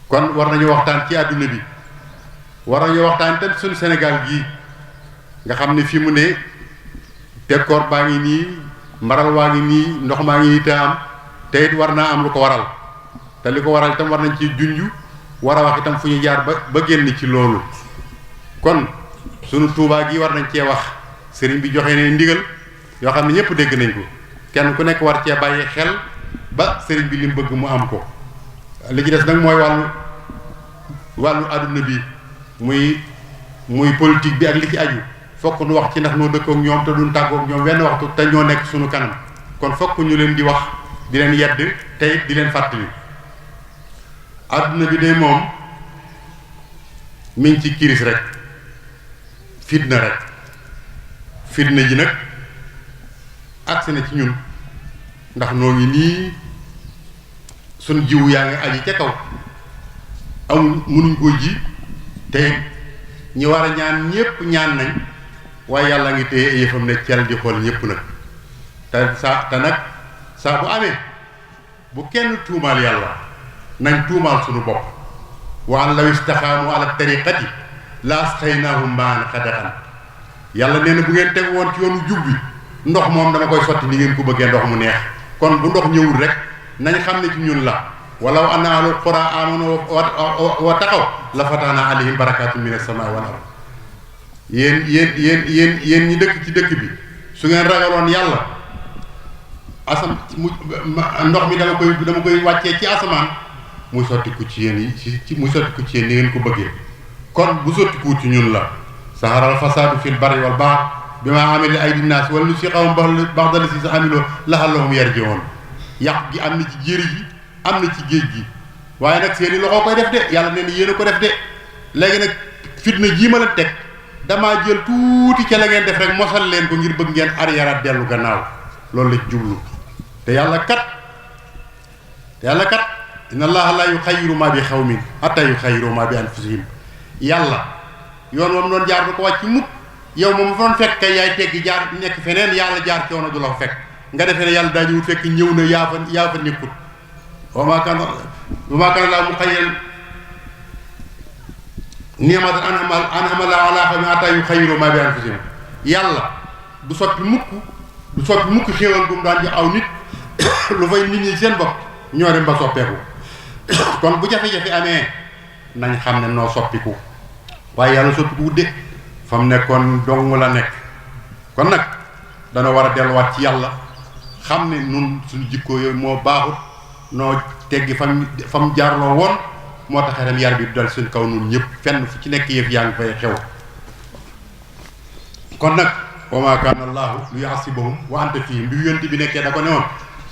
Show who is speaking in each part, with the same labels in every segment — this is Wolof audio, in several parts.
Speaker 1: kon war nañu waxtaan ci àdduna bi war nañu waxtaan tam suñu Sénégal gii nga xam ne fi mu ne tekkoor baa ngi nii mbaral waa ngi nii ndox maa ngi nii te am te it war naa am lu ko waral te li ko waral itam war nañ ci junj war a wax itam fu ñu jaar ba génn ci loolu. kon sunu Tuubaa gi war nañ cee wax sëriñ bi joxe ne ndigal yoo xam ne ñëpp dégg nañ ko kenn ku nekk war cee bàyyi xel ba sëriñ bi li mu bëgg mu am ko. li ci des nag mooy wàllu àdduna bi muy politique bi ak li ci aju fokk nu wax ci ndax noo dëkkook ñoom te duñ tàggook ñoom wenn waxtu te ñoo nekk sunu kanam kon fokk ñu leen di wax di leen yedd te it di leen fàttali. àdduna bi de moom mi ngi ci kiris rek fitna rek fitna ji nag agsi na ci ñun ndax noo ngi nii sun jiwu yaa ngi aji ca kaw amul mënuñ koo ji te ñi war a ñaan ñépp ñaan nañ waaye yàlla ngi téye yëfam ne cel di xool ñépp nag te nag saa bu amee bu kenn tuumaal yàlla nañ tuumaal sunu bopp wa an law istaxaamu ala tariqati la asqaynaahum maan xadaxan yàlla nee na bu ngeen teg woon ci yoonu jub bi ndox moom dama koy sotti ni ngeen ko bëggee ndox mu neex kon bu ndox ñëwul rek nañ xam ne ci ñun la walaw anna ahlul qura amanu wa taqaw la fataana alayhim barakatun minas samaa'i wal ard yéen ñi dëkk ci dëkk bi su ngeen ragaloon yàlla ndox mi dama koy wàccee ci asamaan muy sottiku ci yéen yi muy sottiku ci yéen ni ngeen ko bëggee kon bu sottikuwut ci ñun la saharal fasaadu fil barri wal bahr bimaa amilat aydi nnaas wal nuziqahum ba'da llazii amiluu la'allahum yarji'uun yàq gi am na ci jéeri ji am na ci géej gi waaye nag seeni loxo koy def de yàlla nee na yéen a ko def de léegi nag fitna jii ma la teg damaa jël tuuti ca la ngeen def rek mosal leen ko ngir bëgg ngeen arrière dellu gannaaw loolu la ci jublu te yàlla kat inna allaha la yuxayyiru ma bi xawmin hatta yuxayyiru ma bi anfusihim yàlla yoon moom doon jaar du ko wàcc mukk yow moom fa doon fekk kay yaay teggi jaar nekk feneen yàlla jaar coono du la fa fekk nga defee ne yàlla daa ñëwut fekk ñëw na yaa fa nekkut wa maa kaana llaahu muxayyiran ni'matan an'ama llaahu alaa qawmin hattaa yuxayyiru maa bi anfusihim yàlla du soppi mukk xéewal bu mu daan jox aw nit lu fay nit ñi seen bopp ñoo dem ba soppeeku kon bu jafe-jafe amee nañ xam ne noo soppiku waaye yàlla soppiku de fa mu nekkoon dong la nekk kon nag dana war a delluwaat ci yàlla xam ne nun suñu jikkoo yooyu moo baaxut noo teggi fam jaarloo woon moo tax ren yar bi du dal suñ kaw nun ñëpp fenn fu ci nekk yëf yaa ngi fay xew kon nag wa maa kaana allaahu li yu'azzibahum wa anta fiihim bi yonent bi nekkee da ko ne woon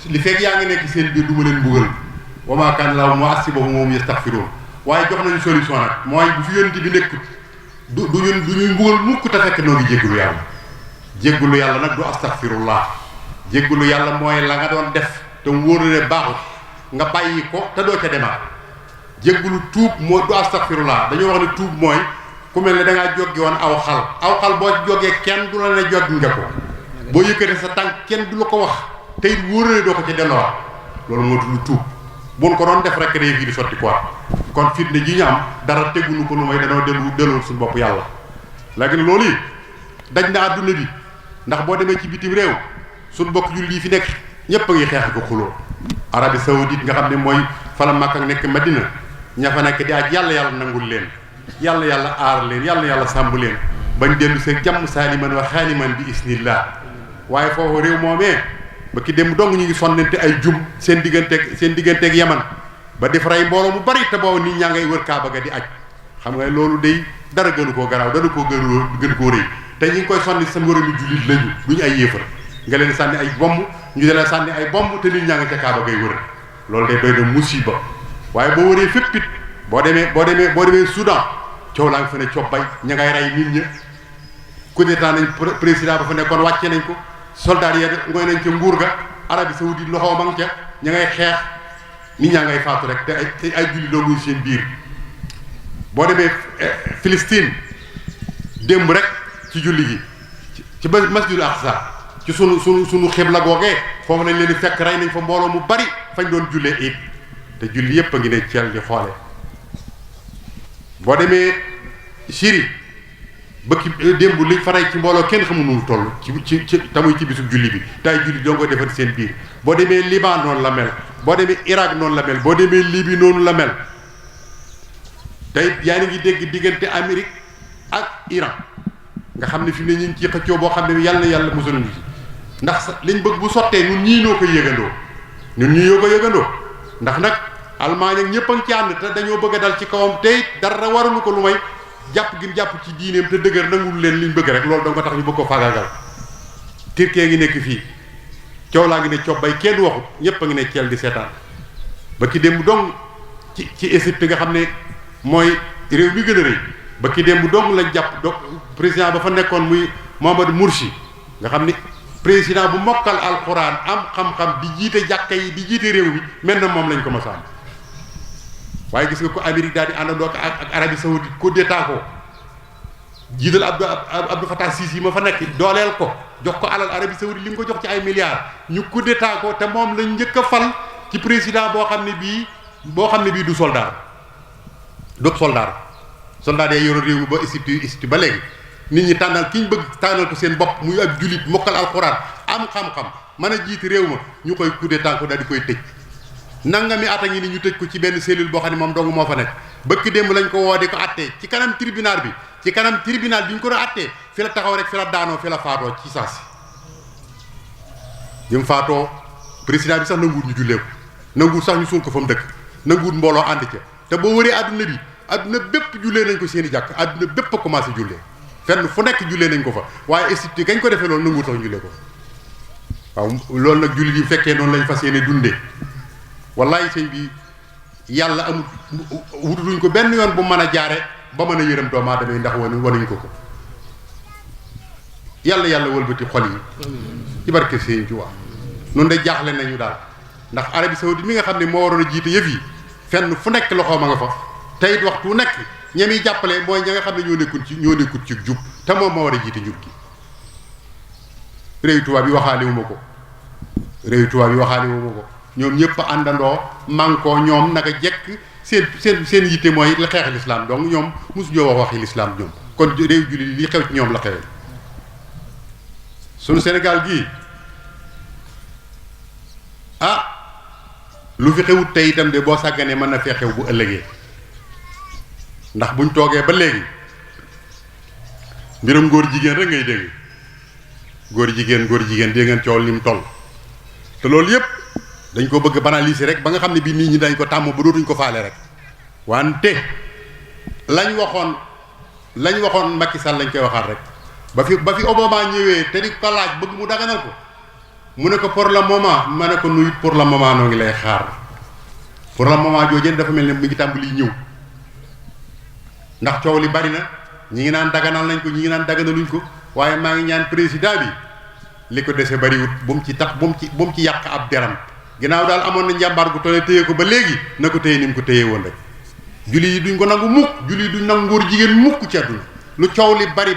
Speaker 1: li fekk yaa ngi nekk seen biir du ma leen mbugal wa maa kaana allaahu mu'azzibahum wa hum yastaghfiruun waaye jox nañu solution nag mooy bu fi yonent bi nekkut du ñuy mbugal mukk te fekk noo ngi jéggulu yàlla nag du astaghfirullah jéggulu yàlla mooy la nga doon def te mu wóor ne baaxut nga bàyyi ko te doo ca demaat jéggulu tuub mooy du astaghfirullah dañoo wax ne tuub mooy ku mel ne da ngaa joggi woon aw xal boo ci jógee kenn du la ne joggi nga ko boo yëkkatee sa tànk kenn du la ko wax te it wóor ne doo ko ca delloowaat loolu moo tudd tuub buñ ko doon def rek réew yi di sotti quoi kon fitna ji ñu am dara teguñu ko lu may danoo delluwul suñu bopp yàlla léegi loolu yi daj na àdduna bi ndax boo demee ci bitim réew suñu bokk jullit yi fi nekk ñépp a ngi xeex ko xuloo Arabie Saoudite nga xam ne mooy fala Makka nekk Madina ña fa nekk di aj yàlla nangul leen yàlla aar leen yàlla sàmb leen bañ dellu seen jàmm saaliman wa xaaliman bi isnillah waaye foofu réew moomee ba ki dem dong ñu ngi sonnante ay jum seen digganteeg Yaman ba def rey mbooloo mu bari te boobu nit ñaa ngay wër Kaaba ga di aj xam nga loolu day dara gënu koo garaaw dara gën koo rëy te ñi ngi koy sonni sa moromi jullit lañu duñu ay yéefar nga leen sànni ay bomb ñu leen sànni ay bomb te nit ñaa nga ca Kaaba ngay wër loolu day doy na musiba waaye boo wëree fépp it boo demee Soudan coow laa nga fa ne cobbay ña ngay rey nit ña coup d'état nañ président ba fa nekkoon wàcce nañ ko soldat yi ngoy nañ ca nguur ga Arabie Saoudite loxo ma nga ca ña ngay xeex nit ñaa ngay faatu rek te ay julli doonguñ seen biir boo demee Palestine démb rek ci julli gi ci masjidul Aqsa ci sunu xibla googee foofu nañ leen di fekk rey nañ fa mbooloo mu bari fañ doon jullee it te julli yépp a ngi ne ceel di xoole boo demee Syrie bëkki démb liñ fa rey ci mbooloo kenn xamul nu toll ci tamuy ci bisub julli bi tay julli doo ko defar seen biir boo demee Liban noonu la mel boo demee Irak noonu la mel boo demee Libye noonu la mel tey yaa ngi dégg diggante Amérique ak Iran nga xam ne fi mu ne ñu ngi ciy xëccoo boo xam ne yàlla na yàlla musal ñu ci ndax liñ bëgg bu sottee ñun ñii noo koy yëgandoo ñun ñii yoo ko yëgandoo ndax nag Allemagne ak ñëpp a ngi ci ànd te dañoo bëgg a dal ci kawam tey dara warulu ko lu may jàpp gi jàpp ci diineem te dëgër nangul leen liñ bëgg rek loolu danga ko tax ñu bëgg ko faagaagal Turquie ngi nekk fii coow laa ngi ne cobbay kenn waxut ñëpp a ngi ne ceel di seetaan ba ki démb dong ci Égypte nga xam ne mooy réew mi gën a rëy ba ki démb dong lañ jàpp donc président ba fa nekkoon muy Mohamed Morsi nga xam ni président bu mokkal alquran am xam-xam di jiite jàkka yi di jiite réew mi mel na moom lañ ko mos a am waaye gis nga ko Amérique daal di àndandoo ak Arabie Saoudite coup d'état ko jiital Abdou Fattah Sisi ma fa nekk dooleel ko jox ko alal Arabie Saoudite li mu ko jox ci ay milliards ñu coup d'état ko te moom lañ njëkk a fal ci président boo xam ne bii du soldat soldat yi yoroon réew mi ba Égypte ba léegi nit ñi tànnal ki ñu bëgg tànnal ko seen bopp muy ab julit mokkal alxuraan am xam-xam mën a jiiti réew ma ñu koy coup d'état ko daal di koy tëj nangami at a ngi ni ñu tëj ko ci benn cellule boo xam ne moom dong moo fa nekk bëkk démb lañ ko woo di ko attee ci kanam tribunal bi ñu ko doon attee fi la taxaw rek fi la daanoo fi la faatoo ci saasi bi mu faatoo président bi sax nanguwut ñu jullee ko nanguwut sax ñu suul ko fa mu dëkk nanguwut mbooloo ànd ca te boo wëree adduna bépp jullee nañ ko seen i jàkk adduna bépp a commencé jullee fenn fu nekk jullee nañ ko fa waaye Égypte gañ ko defee loolu nanguwut sax ñu jullee ko waaw loolu nag jullit yi fekkee noonu lañ fas yéene dundee wallaay sëñ bi yàlla amul wututuñ ko benn yoon bu mën a jaare ba mën a yërëm doomu aadama yi ndax wanuñ ko yàlla wëlbati xol yi ci barke sëñ Tuubaa noonu de jaaxle nañu daal ndax Arabie Saoudite mi nga xam ne moo waroon a jiite yëf yi fenn fu nekk loxoom a nga fa te it waxtu nekk ñemi jàppale mooy ña nga xam ne ñoo nekkul ci jub te moom moo war a jiite njub gi réew tubaab yi waxaale wu ma ko ñoom ñëpp àndandoo mànkoo ñoom naka jekk seen yitte mooy la xeex lislaam donc ñoom mosu ñoo wax waxi lislaam ñoom kon réew jullit li xew ci ñoom la xewee sunu Sénégal gii lu fi xewut tey itam de boo sàgganee mën na fee xew bu ëllëgee ndax buñ toogee ba léegi mbirum góor jigéen rek ngay dégg góor jigéen dégg ngeen coow ni mu toll te loolu yépp dañ ko bëgg banaliser rek ba nga xam ne bii nit ñi dañ ko tàmm ba dootuñ ko faale rek wante lañ waxoon Macky Sall lañ koy waxaat rek ba fi Obama ñëwee te di ko laaj bëgg mu daganal ko mu ne ko pour le moment ma ne ko nuyu pour le moment noo ngi lay xaar pour le moment joojeen dafa mel ne mi ngi tàmbali ñëw ndax coow li bari na ñi ngi naan daganal nañ ko ñi ngi naan daganaluñ ko waaye maa ngi ñaan président bi li ko dese bariwut bu mu ci yàq ab deram ginnaaw daal amoon na njàmbaar gu tollee téye ko ba léegi na ko téye ni mu ko téye woon rek julli yi duñ ko nangu mukk julli yi duñ nangu ngóor jigéen mukk ci àdduna lu coow li bari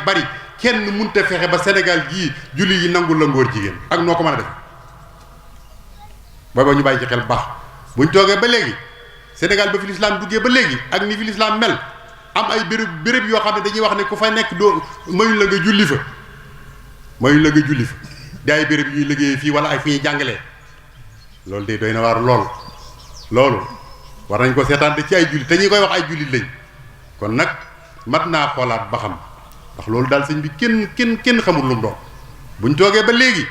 Speaker 1: kenn munta fexe ba Sénégal gii julli yi nangul la ngóor jigéen ak noo ko mën a def ba ñu bàyyi ci xel baax buñ toogee ba léegi Sénégal ba fi lislaam duggee ba léegi ak ni fi lislaam mel am ay béréb yoo xam ne dañuy wax ne ku fa nekk doo mayuñ la nga julli fa di ay béréb yuy liggéeyee fii wala ay fi ñuy jàngalee loolu de doy na waar loolu war nañ ko seetaan ci ay jullit te ñi koy wax ay jullit lañ kon nag mat naa xoolaat ba xam ndax loolu daal sëñ bi kenn xamul lu mu doon buñ toogee ba léegi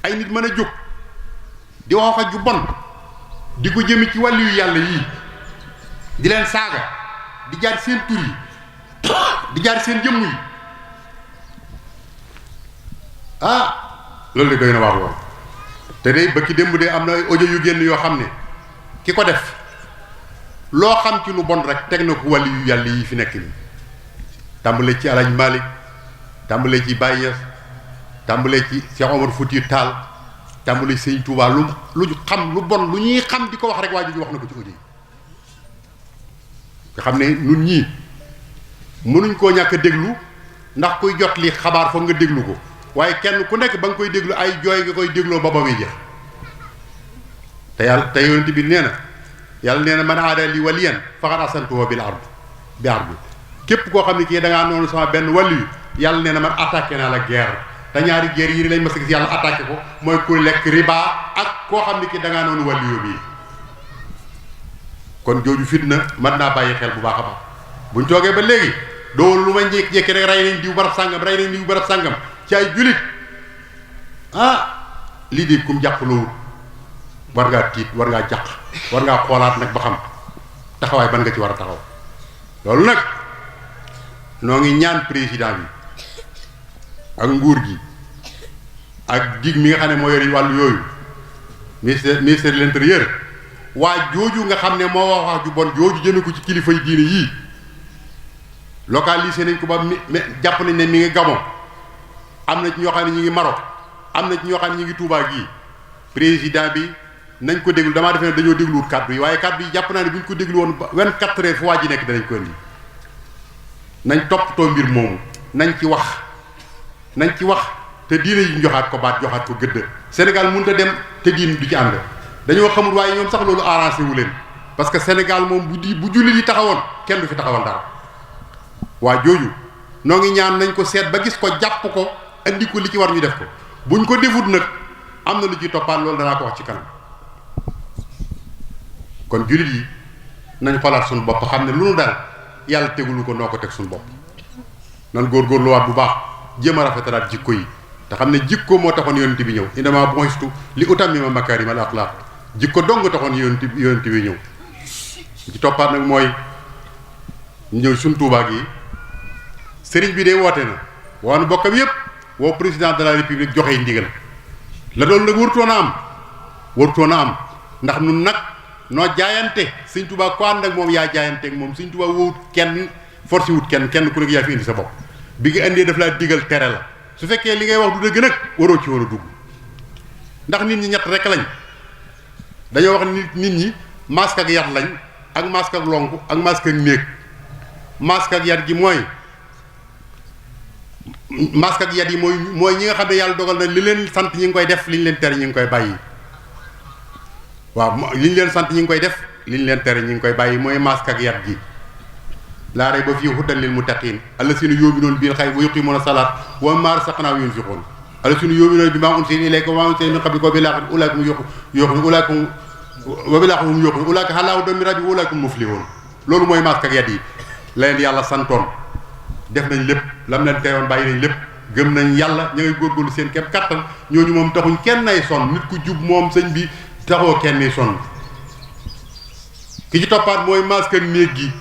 Speaker 1: ay nit mën a jóg di wax ju bon di ko jëme ci wàllu yu yàlla yii di leen saaga di jaar seen tur yi di jaar seen jëmm yi loolu de doy na waar lool te de bëkki démb de am na ay audio yu génn yoo xam ne ki ko def loo xam ci lu bon rek teg na ko wàllu yu yàlla yi fi nekk nii tàmbale ci Alaaji Malik tàmbale ci Baye Niass tàmbale ci Cheikh Omar Fouti Tall tàmbale ci Sëñ Touba lu xam lu bon lu ñuy xam di ko wax rek waa ji wax na ko ci audio yi nga xam ne nun ñii mënuñ koo ñàkk a déglu ndax kuy jot li xabaar foog nga déglu ko waaye kenn ku nekk ba nga koy déglu ay jooy nga koy dégloo ba muy jeex te yàlla te yonent bi nee na yàlla nee na man aada li waliyan faqad asantuhu bil ard biar bi képp koo xam ne kii da ngaa noonu sama benn wàllu yu yàlla nee na man attaqué naa la guerre te ñaari guerre yi lañ mas a gis yàlla attaqué ko mooy ku lekk riba ak koo xam ne kii da ngaa noonu wàllu yu bii kon jooju fitna mën naa bàyyi xel bu baax a baax buñ toogee ba léegi doolu lu ma jékki-jékki rek rey nañ diw barab sàngam rey nañ diw barab sàngam ci ay julit lii de kum jàpp loolu war ngaa tiit war ngaa jàq war ngaa xoolaat nag ba xam taxawaay ban nga ci war a taxaw loolu nag noo ngi ñaan président bi ak nguur gi ak dig mi nga xam ne moo yori wàllu yooyu ministère de l'intérieur waa jooju nga xam ne moo wax ju bon jooju jëme ko ci kilifa yi diine yii localisé nañ ko ba jàpp nañ ne mi ngi Gabon am na ci ñoo xam ne ñu ngi Maroc am na ci ñoo xam ne ñu ngi Touba gii président bi nañ ko déglu damaa defe ne dañoo dégluwut kàddu yi waaye kàddu yi jàpp naa ne bu ñu ko déglu woon 24 heures fu waa ji nekk danañ ko indi nañ toppatoo mbir moomu nañ ci wax te diine yi ñu joxaat ko baat joxaat ko gëdd Sénégal mënut a dem te diine du ci ànd dañoo xamul waaye ñoom sax loolu arrangé wu leen parce que Sénégal moom bu jullit yi taxawoon kenn du fi taxawal dara waa jooju noo ngi ñaan nañ ko seet ba gis ko jàpp ko andi ko li ci war ñu def ko buñ ko defut nag am na lu ci toppaat loolu danaa ko wax ci kanam kon jullit yi nañ xoolaat suñu bopp xam ne lu nu dal yàlla tegulu ko noo ko teg suñu bopp nan góorgóorluwaat bu baax jéem a rafetalaat jikko yi te xam ne jikko moo taxoon yonent bi ñëw innamaa bu'istu li utammima makaarimal axlaaq jikko dong taxoon yonent bi ñëw ci toppaat nag mooy ñëw suñ Tuubaa gi sëriñ bi de woote na woon bokkam yépp woo président de la république joxe ndigal la doon nag warutoon a am ndax nun nag noo jaayante sëñ Tuubaa ko ànd ak moom yaa jaayante ak moom sëñ Tuubaa wowut kenn forcé wut kenn ku nekk yaa fi indi sa bopp bi nga indee daf laa digal tere la su fekkee li ngay wax du dëgg nag waroo ci war a dugg ndax nit ñi ñett rek lañ dañoo wax nit ñi masque ak yat lañ ak masque ak lonku ak masque ak néeg masque ak yat gi mooy masque ak yat yi mooy ñi nga xam ne yàlla dogal na li leen sant ñi ngi koy def li ñu leen tere ñi ngi koy bàyyi waaw li ñu leen sant ñi ngi koy def li ñu leen tere ñi ngi koy bàyyi mooy masque ak yat gi laa rayba fii hudan lil muttaqiin allaziina yu'minuuna bil ghaybi wa yuqiimuuna salaata wa mimmaa razaqnaahum yunfiquun allaziina yu'minuuna bimaa unzila ilayka wa maa unzila min qablika wa bil aaxirati ulaa'ika hum yuuqinuun ulaa'ika alaa hudan min rabbihim wa ulaa'ika humul muflihuun loolu mooy masque ak yat yi la leen yàlla santoon def nañ lépp lam leen teewoon bàyyi nañ lépp gëm nañ yàlla ña ngay góorgóorlu seen képp kattan ñooñu moom taxuñ kenn nay sonn nit ku jub moom sëñ bi taxoo kenn nay sonn ki ci toppaat mooy masque ak néeg gi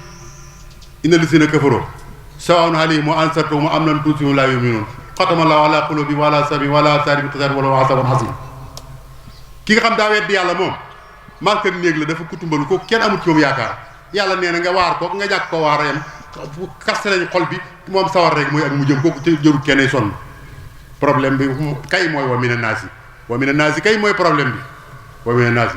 Speaker 1: inna llaziina kafaroo sawaa'un alayhim a anzartahum am lam tunzirhum laa yu'minuun xatama llaahu alaa quluubihim wa alaa sam'ihim wa alaa absaarihim gishaawatun wa lahum azaabun aziim ki nga xam daa weddi yàlla moom masque ak néeg la dafa kutumbalu ko kenn amut ci moom yaakaar yàlla nee na nga waar ko nga ñàkk ko waar a yem kaste nañ xol bi moom sawar rek mooy ak mu jëm kooku jërul kenn sonn problème bi kay mooy wa mina naasi kay mooy problème bi wa mina naasi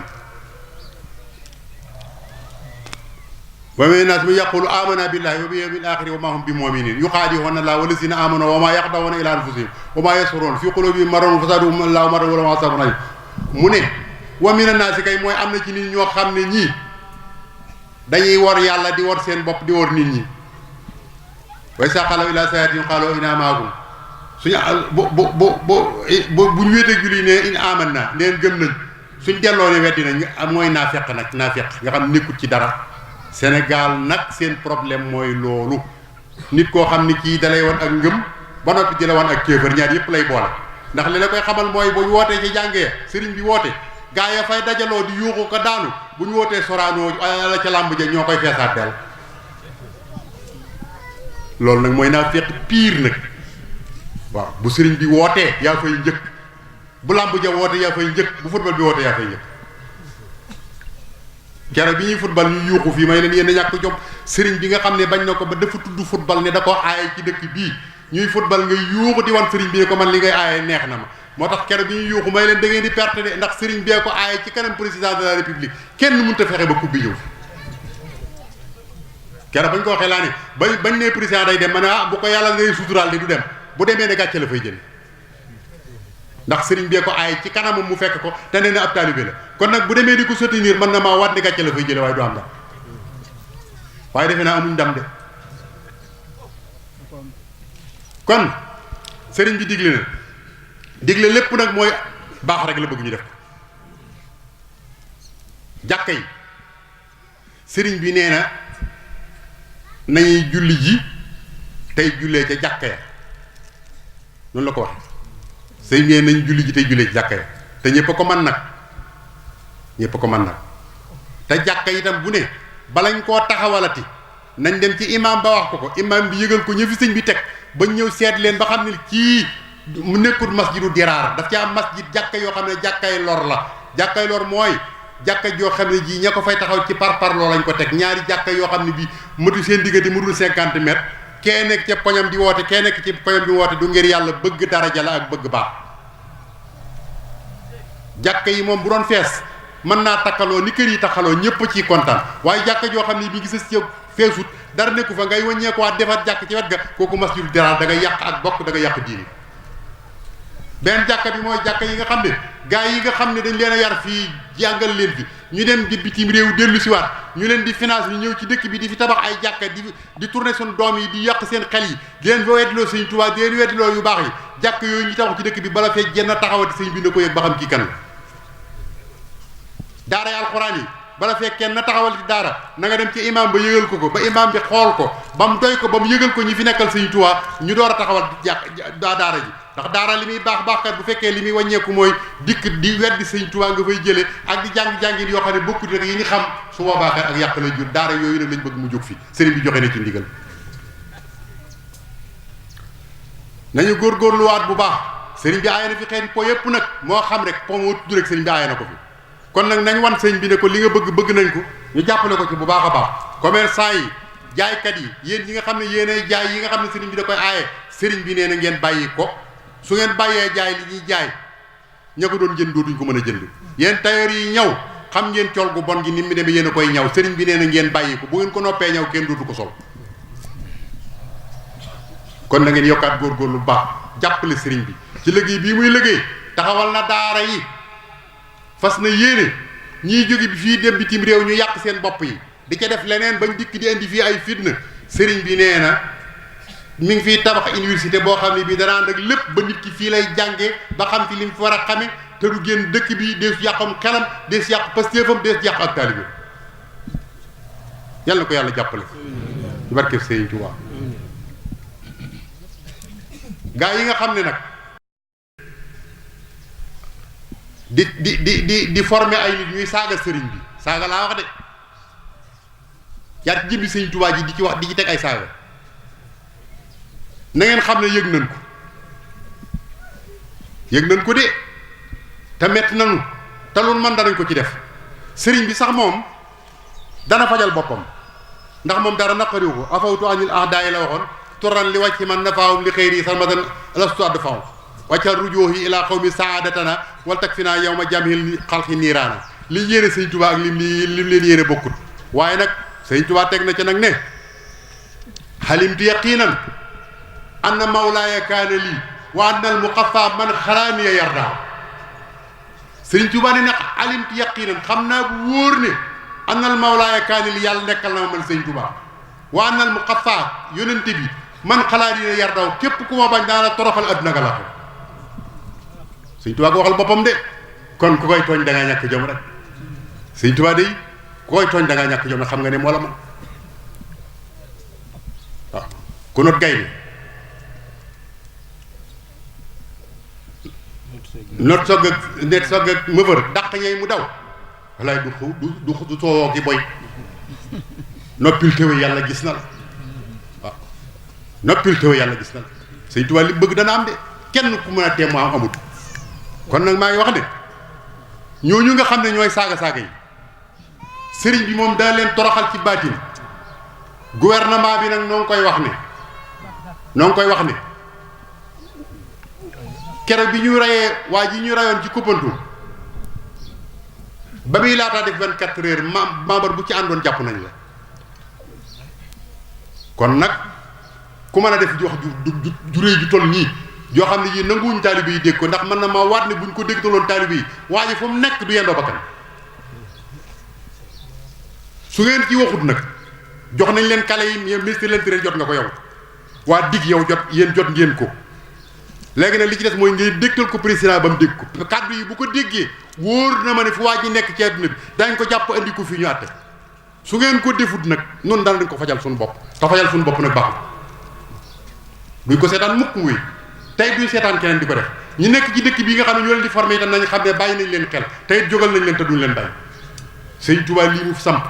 Speaker 1: man yaqulu amanna billahi wa bil yawmil akhir wa ma hum bi mu'minin yukhadi'una allaha wa allazina amanu wa ma yakhda'una illa anfusihim wa ma yash'urun fi qulubihim maradun fazaduhum allahu maradan wa lahum azabun alim mu ne wa mina naasi kay mooy am na ci nit ñoo xam ne ñii dañuy wor yàlla di wor seen bopp di wor nit ñi way sa xalaw ila sayatin xaaloo ina maakum suñu buñ wéeteeg julli ne in aman na neen gëm nañ suñ delloo ne weddi nañ mooy naafeq nga xam nekkut ci dara Sénégal nag seen problème mooy loolu nit koo xam ni kii dalay wan ak ngëm ba noppi di la wan ak kéefër ñaar yëpp lay boole ndax li la koy xamal mooy bu ñu wootee ci jàngee sëriñ bi woote gaa ya fay dajaloo di yuuxu ko daanu bu ñu wootee soraanoo la ca làmb ja ñoo koy feesaat del loolu nag mooy naa fekk pire nag waaw bu sëriñ bi wootee yaa fay njëkk bu làmb ja wootee yaa fay njëkk bu football bi wootee yaa fay njëkk keroog bi ñuy football ñu yuuxu fii may leen yéen a ñàkk jom sëriñ bi nga xam ne bañ na ko ba dafa tudd football ne da ko aaye ci dëkk bii ñuy football nga yuuxu di wan sëriñ bi ne ko man li ngay aaye neex na ma moo tax keroog bi ñuy yuuxu may leen da ngeen di perte de ndax sëriñ bee ko aaye ci kanam président de la république kenn mënut a fexe ba coupe bi ñëw fi keroog bañ ko waxee laa ne bañ ne président day dem ma ne bu ko yàlla ngay suturaal di du dem bu demee ne gàcce la fay jël ndax sëriñ bee ko aaye ci kanamam mu fekk ko te nee na ab taalibe la kon nag bu demee di ko soutenir mën na maa waat ne gàcce la fay jële waaye du am ndam waaye defe naa amuñ ndam de kon sëriñ bi digle lépp nag mooy baax rek la bëgg ñu def ko jàkka yi sëriñ bi nee na nañuy julli ji tey jullee ca jàkka ya noonu la ko waxe sëriñ bi nee nañ julli ji tey jullee ci jàkka ya te ñépp a ko man nag te jàkka itam bu ne balañ koo taxawalati nañ dem ci imam ba wax ko imam bi yëgal ko ñëfi sëñ bi teg ba ñëw seet leen ba xam ne kii mu nekkul masjidu diraar daf ci am masjid jàkka yoo xam ne jàkkay lor la jàkkay lor mooy jàkka joo xam ne ji ña ko fay taxaw ci par loo lañ ko teg ñaari jàkka yoo xam ne bi matu seen diggante mu dul 50 mètres kee nekk ca poñam di woote kee nekk ci poñam di woote du ngir yàlla bëgg daraja la ak bëgg baax jàkka yi moom bu doon fees mën naa takkaloo ni kër yi takkaloo ñëpp ciy kontaan waaye jàkka joo xam ne bi ngi sës ci feesut dara nekku fa ngay wàññeekuwaat defaat jàkk ci wet ga kooku masjidu diraar da nga yàq ak bokk da nga yàq diini benn jàkka bi mooy jàkka yi nga xam ne gars yi nga xam ne dañ leen a yar fii jàngal leen fi ñu dem di bitim réew dellu si waat ñu leen di finance ñu ñëw ci dëkk bi di fi tabax ay jàkka di tourner suñu doom yi di yàq seen xel yi di leen fa weddiloo Sëñ Tuubaa di leen weddiloo yu baax yi jàkk yooyu ñu tabax ci dëkk bi bala fee jenn taxawati sëñ bi na ko yëg ba xam kii kan la daara yi alxuraan yi bala fee kenn na taxawal ci daara na nga dem ci imam ba yëgal ko ba imam bi xool ko ba mu doy ko ba mu yëgal ko ñi fi nekkal Sëñ Tuubaa ñu door a taxawal daara ji ndax daara li muy baax kat bu fekkee li muy wàññeeku mooy dikk di weddi Sëñ Tuubaa nga fay jëlee ak di jàng-jàngin yoo xam ne bokkut rek yi ñu xam su boobaa kat ak yàq lay jur daara yooyu nag lañ bëgg mu jóg fi sëriñ bi joxe na ci ndigal nañu góorgóorluwaat bu baax sëriñ bi aaye na fi xeeti po yëpp nag moo xam rek po moo tudd rek sëriñ bi aaye na ko fi kon nag nañ wan sëñ bi ne ko li nga bëgg nañ ko ñu jàppale ko ci bu baax a baax commerçant yi jaaykat yi yéen ñi nga xam ne yéenay jaay yi nga xam ne sëriñ bi da koy aaye sëriñ bi nee na ngeen bàyyi ko su ngeen bàyyee jaay li ñuy jaay ña ko doon jënd dootuñ ko mën a jënd yéen tailleur yi ñaw xam ngeen col gu bon gi ni mu demee yéen a koy ñaw sëriñ bi nee na ngeen bàyyi ko bu ngeen ko noppee ñaw kenn dootu ko sol kon na ngeen yokkaat góorgóorlu bu baax jàppale sëriñ bi ci liggéey bii muy liggéey taxawal na daara yi fas na yéene ñiy jóge bi fii dem bitim réew ñu yàq seen bopp yi di ca def leneen bañ dikk di indi fii ay fitna sëriñ bi nee na mi ngi fiy tabax université boo xam ne bii dana ànd ak lépp ba nit ki fii lay jànge ba xam fi li mu fi war a xame te du génn dëkk bi dees yàqam xelam dees yàq pastéefam dees yàq ak taalibe yàlla na ko yàlla jàppale ci barkeb Sëriñ Tuubaa gaa yi nga xam ne nag di former ay nit ñuy saaga sëriñ bi saaga laa wax de yaa jëmbi Sëriñ Tuubaa ji di ci wax di ci teg ay saaga na ngeen xam ne yëg nañ ko de te metti nañu te lu man danañ ko ci def sëriñ bi sax moom dana fajal boppam ndax moom dara naqariwu ko afawtu anil ahdaay la waxoon turan li wàcc man nafaawum li xëyri sarmadan lastu adfaw wàccal rujuhi ila qawmi saadatana wal takfina yawma jamhil xalqi niiraana liñ yéene Sëriñ Tuubaa ak lim leen yéene bokkut waaye nag Sëriñ Tuubaa teg na ca nag ne xalimtu yaqinan anna mawlaaya kaana lii wa anna al muqaffa man xaraaniya yardaa Sëriñ Tuubaa ne nag alimtu yaqinan xam naa bu wóor ne anna al mawlaaya kaana lii yàlla nekkal na ma man Sëriñ Tuubaa wa anna al muqaffa yonente bi man xaraaniya yardaa képp ku ma bañ daana toroxal adduna nga la Sëriñ Tuubaa ko waxal boppam de kon ku koy tooñ da ngaa ñàkk jom rek Sëriñ Tuubaa de ku koy tooñ da ngaa ñàkk jom rek xam nga ne moo la man waaw ku not gaynde not sogg ak mëfër dàq ñey mu daw walaay du soowoo ki boy noppil téwe yàlla gis na la waaw noppil téwe yàlla gis na la Sëriñ Tuubaa li bëgg dana am de kenn ku mën a teem am amut kon nag maa ngi wax ne ñooñu nga xam ne ñooy saaga yi sëriñ bi moom dana leen toroxal ci baatin gouvernement bi nag noo ngi koy wax ne keroog bi ñu reyee waa ji ñu reyoon ci Koupantoum ba muy laataa def 24 heures membre bu ci àndoon jàpp nañ la kon nag ku mën a def wax ju réy ju toll nii yoo xam ne yii nanguwuñ taalibe yi dégg ko ndax mën na ma waat ne buñ ko déggtaloon taalibe yi waa ji fu mu nekk du yendoo bakkan su ngeen ci waxut nag jox nañ leen kale yi ministre de l'Intérieur jot nga ko yow waa dig yow jot yéen jot ngeen ko léegi nag li ci des mooy ngay dégtal ko président ba mu dégg ko kàddu yi bu ko déggee wóor na ma ne fu waa ji nekk ci àdduna bi dañ ko jàpp andi ko fii ñu àtte su ngeen ko defut nag noonu daan dañ ko fajal suñu bopp te fajal suñu bopp nag baaxul duñ ko seetaan mukk muy tey duñ seetaan keneen di ko def ñu nekk ci dëkk bii nga xam ne ñoo leen di formé itam nañ xam ne bàyyi nañ leen xel tey jógal nañ leen te duñ leen bàyyi Sëñ Tuubaa lii mu samp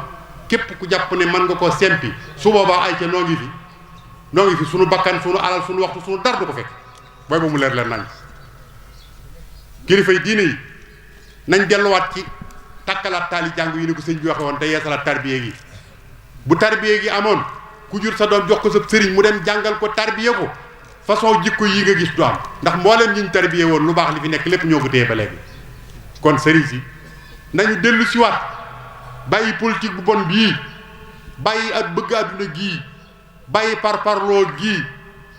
Speaker 1: képp ku jàpp ne mën nga koo sempi su boobaa ay ca noo ngi fi suñu bakkan suñu alal suñu waxtu suñu dar du ko fekk booy ba mu leer nañ kilifa yi diine yi nañ delluwaat ci takkalaat taali jàng yi ni ko sëñ bi waxe woon te yeesalaat tarbiye gi bu tarbiye gi amoon ku jur sa doom jox ko sa sëriñ mu dem jàngal ko tarbiye ko façon jikko yi nga gis du am ndax mbooleem ñi ñu tarbiye woon lu baax li fi nekk lépp ñoo ko téye ba léegi kon sëriñ si nañu dellu si waat bàyyi politique bu bon bii bàyyi ak bëgg àdduna gii bàyyi parparloo gii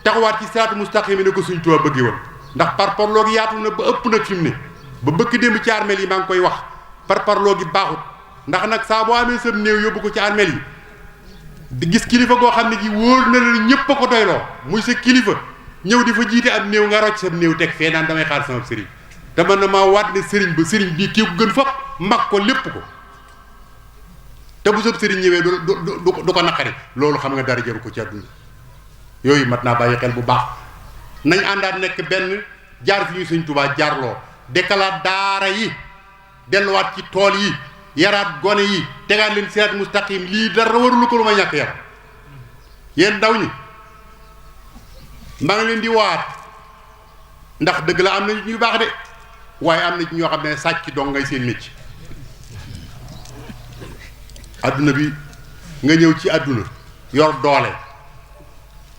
Speaker 1: taxawaat ci siraatu mustaqim ne ko Sëñ Tuubaa bëggee woon ndax parparloo gi yaatu na ba ëpp nag fi mu ne ba bëkk démb ci armeel yi maa ngi koy wax parparloo gi baaxut ndax nag saa boo amee sa néew yóbbu ko ci armeel yi di gis kilifa goo xam ne gi wóor na la ñëpp a ko doyloo muy sa kilifa ñëw di fa jiite ab néew nga rocc sa néew teg fee naan damay xaar sama sëriñ te man na maa waat ne sëriñ ba sëriñ bii kii ko gën fop mag ko lépp ko te bu sab sëriñ ñëwee du ko naqari loolu xam nga dara jaru ko ci àdduna yooyu mat naa bàyyi xel bu baax nañ àndaat nekk benn jaar fi ñu Sëñ Tuubaa jaarloo dekkalaat daara yi delluwaat ci tool yi yaraat gone yi tegaat leen siraat mustaqim lii dara warulu ko lu ma ñàkk yar yéen ndaw ñi maa ngi leen di waat ndax dëgg la am na ñu baax de waaye am na ci ñoo xam ne sàcc dong ngay seen mécc adduna bi nga ñëw ci adduna yor doole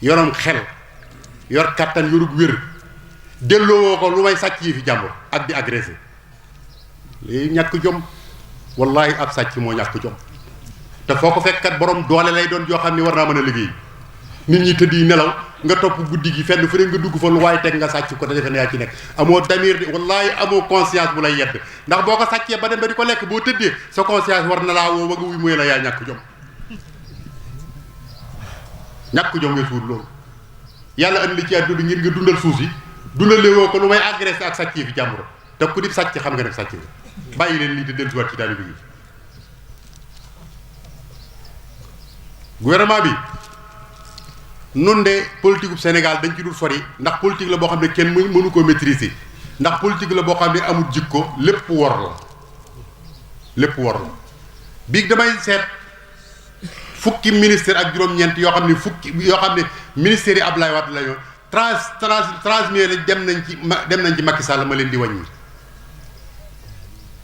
Speaker 1: yorom xel yor kattan yorug wér delloo ko lu may sàcc yi fi jàmbur ak di agressé léegi ñàkk jom wallahi ab sàcc moo ñàkk jom te foo ko fekkat borom doole lay doon joo xam ne war naa mën a liggéey nit ñi tëdd yi nelaw nga topp guddi gi fenn fu ne nga dugg fa lu waaye teg nga sàcc ko te defe ne yaa ci nekk amoo damir de wallahi amoo conscience bu lay yedd ndax boo ko sàccee ba dem ba di ko lekk boo tëddee sa conscience war na laa woo ba nga wuy mooy la yaa ñàkk jom ñàkk jom nga suur loolu yàlla andi li ci àdduna bi ngir nga dundal suuf si dundalee woo ko lu may agressé ak sàcc yi fi jàmbur te ku di sàcc xam nga nag sàcc nga bàyyi leen lii te dellusiwaat ci taalibe bi gouvernement bi nun de politique bu Sénégal dañ ci dul sori ndax politique la boo xam ne kenn mënu ko maîtriser ndax politique la boo xam ne amul jikko lépp wor la biig damay seet fukki ministère ak juróom-ñeent yoo xam ne ministères yi Abdoulaye Wade la ñoo transmis dem nañ ci Macky Sall ma leen di wàññi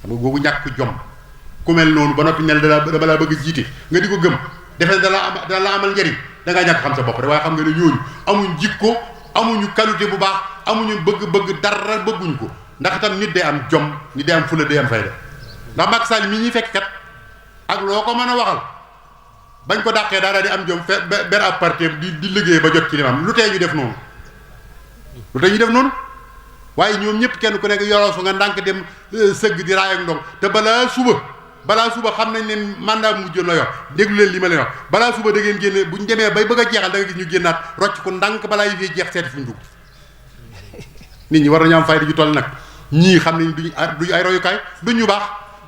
Speaker 1: xam nga googu ñàkk jom ku mel noonu ba noppi nel dama laa bëgg a jiite nga di ko gëm defe dana la amal njëriñ da ngaa ñàkk xam sa bopp rek waaye xam nga ne ñooñu amuñ jikko amuñu qualité bu baax amuñu bëgg dara bëgguñ ko ndax itam nit day am jom nit day am fula day am fayda ndax Macky Sall mii ñuy fekk kat ak loo ko mën a waxal bañ ko dàqee daal di am jom ber ab parti di liggéey ba jot ci limam lu tee ñu def noonu waaye ñoom ñëpp kenn ku nekk yoroo su nga ndànk dem sëgg di raay ak ndong te balaa suba xam nañ ne mandat mujj la yor déglu leen li ma leen wax balaa suba da ngeen génne bu ñu demee bay bëgg a jeexal da nga gis ñu génnaat rocc ko ndànk balaa yi fee jeex seeti fu ñu dugg nit ñi war nañu am fayda ju toll nag ñii xam nañ duñu ay royukaay duñ ñu baax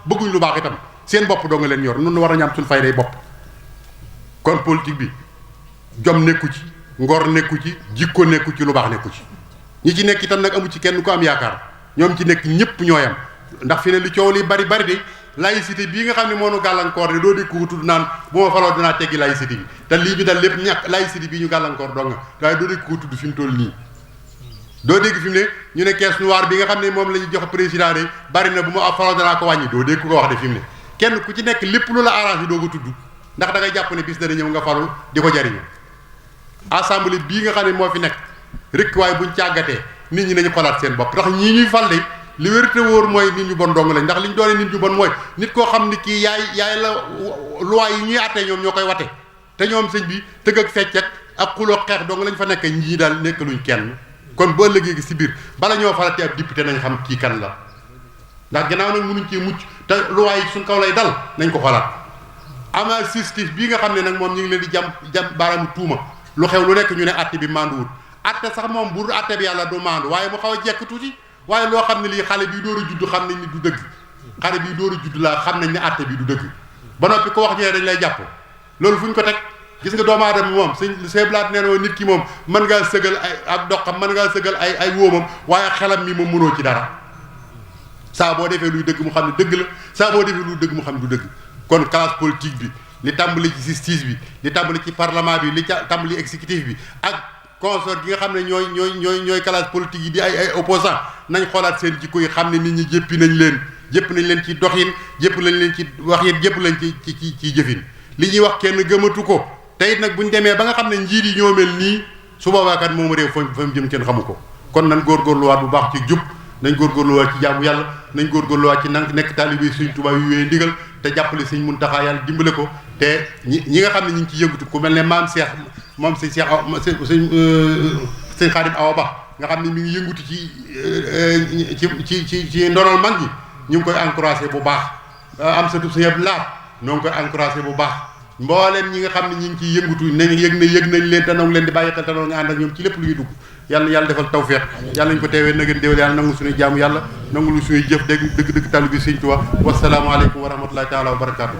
Speaker 1: bëgguñ lu baax itam seen bopp doo nga leen yor nun war nañu am suñu fayday bopp kon politique bi jom nekku ci ngor nekku ci jikko nekku ci lu baax nekku ci ñi ci nekk itam nag amu ci kenn ku am yaakaar ñoom ci nekk ñëpp ñooyam ndax fi ne li coow li bari de laïcité bii nga xam ne moo nu gàllankoor de doo dégg ko tudd naan bu ma faloo dinaa teggi laïcité bi te lii bi dal lépp ñàkk laïcité bii ñu gàllankoor dong nga waaye doo dégg ko tudd fi mu toll nii doo dégg fi mu ne ñu ne caisse noire bi nga xam ne moom la ñu jox président de bari na bu ma faloo danaa ko wàññi doo dégg ko wax de fi mu ne kenn ku ci nekk lépp lu la arrangé doo ko tudd ndax da ngay jàpp ne bis dana ñëw nga falu di ko jariñu assemblée bii nga xam ne moo fi nekk rek waaye buñ càggatee nit ñi nañu xolaat seen bopp ndax ñii ñuy fal de li wérte wóor mooy nit ñu bon dong lañ ndax li ñu doone nit ñu bon mooy nit koo xam ni kii yaay la loi yi ñuy attee ñoom ñoo koy wate te ñoom sëñ bi tëgg ak fecc ak xuloo xeex dong lañ fa nekk ñii daal nekk luñ kenn kon bu ëllëgee gi si biir bala ñoo falati ab député nañ xam kii kan la ndax gannaaw nag mënuñ cee mucc te loi yi suñ kaw lay dal nañ ko xolaat ama justice bii nga xam ne nag moom ñu ngi leen di jam baaraamu tuuma lu xew lu nekk ñu ne atte bi manduwut atte sax moom bu atte bi yàlla du mandu waaye mu xaw a jekk tuuti waaye loo xam ne lii xale bii door a judd xam nañ ni du dëgg xale bii door a judd laa xam nañ ne atte bi du dëgg ba noppi ko wax ñëwee dañ lay jàpp loolu fu ñu ko teg gis nga doomu aadama moom sëñ blaat nee na nit ki moom mën ngaa sëgal ay ak doxam mën ngaa sëgal ay wóomam waaye xelam mi moom mënoo ci dara saa boo defee luy dëgg mu xam ne dëgg la saa boo defee luy dëgg mu xam ne du dëgg kon classe politique bi li tàmbali ci justice bi li tàmbali ci parlement bi li tàmbali exécutif bi ak consort gi nga xam ne ñooy classe politique yi di ay opposant nañ xoolaat seen jikko yi xam ne nit ñi jëpp nañ leen ci doxin jëpp nañ leen ci waxin jëpp lañ ci jëfin li ñuy wax kenn gëmatu ko te it nag bu ñu demee ba nga xam ne njiit yi ñoo mel nii su boobaa kat moom réew fa mu jëm kenn xamu ko kon nan góorgóorluwaat bu baax ci jub nañ góorgóorluwaat ci jaamu yàlla nañ góorgóorluwaat ci nekk taalibe Sëñ Tuubaa yu wéy ndigal te jàppale Sëñ Muntaxaa yàlla dimbale ko te ñi nga xam ne ñu ngi ci yëngatu ku mel ne maam Cheikh moom sëñ Xaadim Awa Ba nga xam ne mi ngi yëngatu ci ndonol mag ñi ñu ngi koy encouragé bu baax am sa tub sa yëpp laat ñoo ngi koy encouragé bu baax mbooleem ñi nga xam ne ñi ngi ciy yëngatu nañ yëg nañ leen te noo ngi leen di bàyyi xel te noo nga ànd ak ñoom ci lépp lu ñuy dugg yàlla defal tawfeex yàlla nañ ko teewee na ngeen déwél yàlla nangu suñuy jaamu yàlla nangu lu suñuy jëf dëgg taalibe Sëñ Tuubaa wasalaamu aleykum wa rahmatullahi taala wa barakaatu